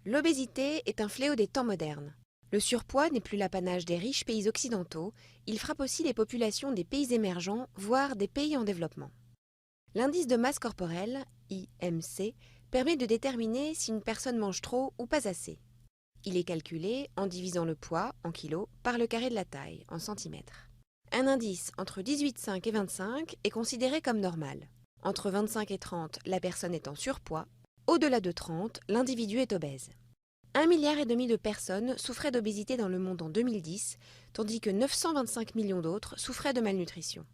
L'obésité est un fléau des temps modernes. Le surpoids n'est plus l'apanage des riches pays occidentaux, il frappe aussi les populations des pays émergents, voire des pays en développement. L'indice de masse corporelle, IMC, permet de déterminer si une personne mange trop ou pas assez. Il est calculé en divisant le poids, en kilos, par le carré de la taille, en centimètres. Un indice entre 18,5 et 25 est considéré comme normal. Entre 25 et 30, la personne est en surpoids. Au-delà de 30, l'individu est obèse. 1,5 milliard de personnes souffraient d'obésité dans le monde en 2010, tandis que 925 millions d'autres souffraient de malnutrition.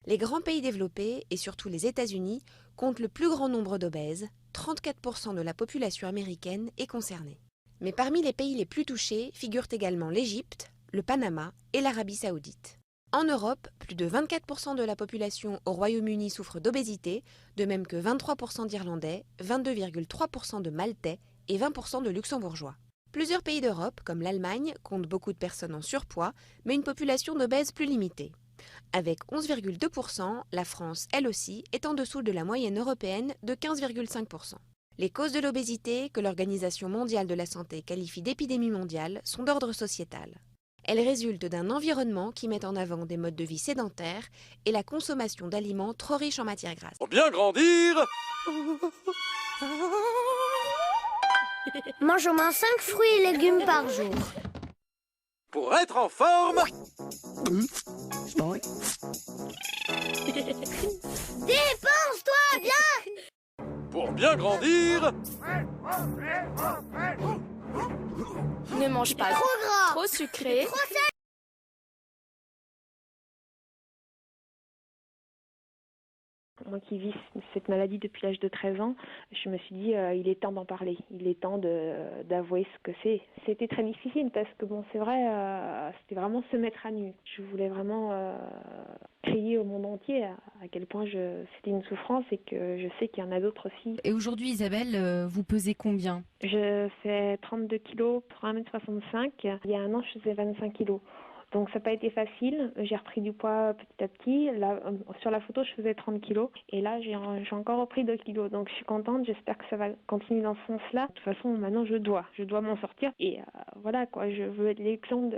Les grands pays développés, et surtout les États-Unis, comptent le plus grand nombre d'obèses, 34% de la population américaine est concernée. Mais parmi les pays les plus touchés figurent également l'Égypte, le Panama et l'Arabie saoudite. En Europe, plus de 24% de la population au Royaume-Uni souffre d'obésité, de même que 23% d'Irlandais, 22,3% de Maltais et 20% de Luxembourgeois. Plusieurs pays d'Europe, comme l'Allemagne, comptent beaucoup de personnes en surpoids, mais une population d'obèses plus limitée. Avec 11,2%, la France, elle aussi, est en dessous de la moyenne européenne de 15,5%. Les causes de l'obésité, que l'Organisation mondiale de la santé qualifie d'épidémie mondiale, sont d'ordre sociétal. Elles résultent d'un environnement qui met en avant des modes de vie sédentaires et la consommation d'aliments trop riches en matières grasses. Pour bien grandir, Mange au moins 5 fruits et légumes par jour. pour être en forme, Dépense-toi bien. pour bien grandir, Ne mange pas Trop gras. trop sucré. Trop sec. Moi qui vis cette maladie depuis l'âge de 13 ans, je me suis dit il est temps d'en parler, il est temps d'avouer ce que c'est. C'était très difficile parce que bon, c'est vrai, c'était vraiment se mettre à nu. Je voulais vraiment crier au monde entier à quel point c'était une souffrance et que je sais qu'il y en a d'autres aussi. Et aujourd'hui, Isabelle, vous pesez combien? Je fais 32 kilos pour 1m65. Il y a un an, je faisais 25 kilos. Donc ça n'a pas été facile, j'ai repris du poids petit à petit. Là, sur la photo, je faisais 30 kilos et là, j'ai encore repris 2 kilos. Donc je suis contente, j'espère que ça va continuer dans ce sens-là. De toute façon, maintenant, je dois m'en sortir. Et voilà, quoi, je veux être l'exemple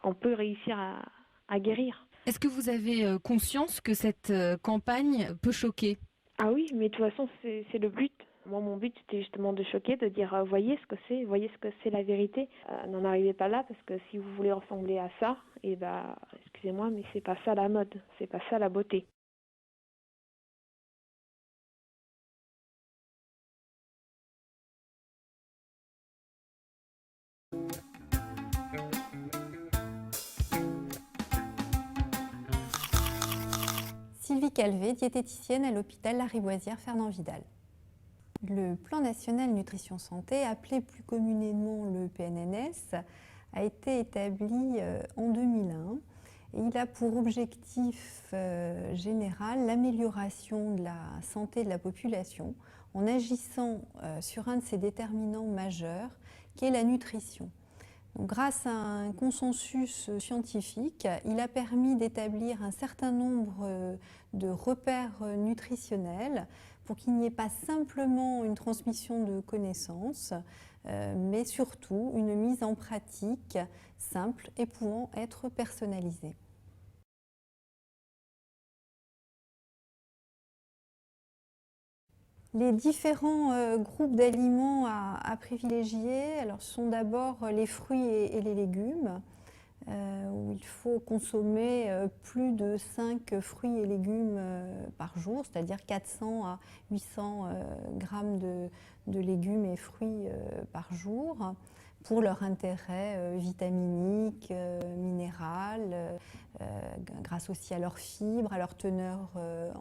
qu'on peut réussir à guérir. Est-ce que vous avez conscience que cette campagne peut choquer? Ah oui, mais de toute façon, c'est le but. Moi, mon but, c'était justement de choquer, de dire, voyez ce que c'est la vérité. N'en arrivez pas là, parce que si vous voulez ressembler à ça, et excusez-moi, mais c'est pas ça la mode, c'est pas ça la beauté. Sylvie Calvé, diététicienne à l'hôpital Lariboisière Fernand Vidal. Le plan national nutrition santé, appelé plus communément le PNNS, a été établi en 2001 et il a pour objectif général l'amélioration de la santé de la population en agissant sur un de ses déterminants majeurs qui est la nutrition. Donc, grâce à un consensus scientifique, il a permis d'établir un certain nombre de repères nutritionnels pour qu'il n'y ait pas simplement une transmission de connaissances, mais surtout une mise en pratique simple et pouvant être personnalisée. Les différents groupes d'aliments à privilégier sont d'abord les fruits et les légumes, où il faut consommer plus de 5 fruits et légumes par jour, c'est-à-dire 400 à 800 grammes de légumes et fruits par jour, pour leur intérêt vitaminique, minéral, grâce aussi à leurs fibres, à leur teneur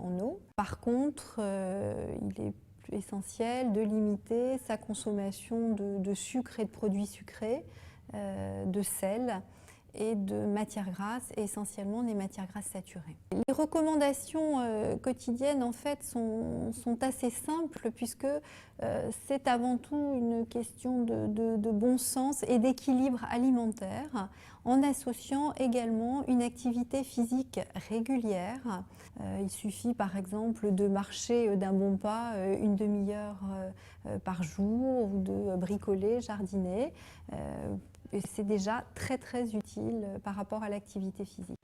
en eau. Par contre, il est essentiel de limiter sa consommation de sucre et de produits sucrés, de sel et de matières grasses, et essentiellement les matières grasses saturées. Les recommandations quotidiennes en fait sont assez simples puisque c'est avant tout une question de bon sens et d'équilibre alimentaire en associant également une activité physique régulière. Il suffit par exemple de marcher d'un bon pas une demi-heure par jour ou de bricoler, jardiner. C'est déjà très utile par rapport à l'activité physique.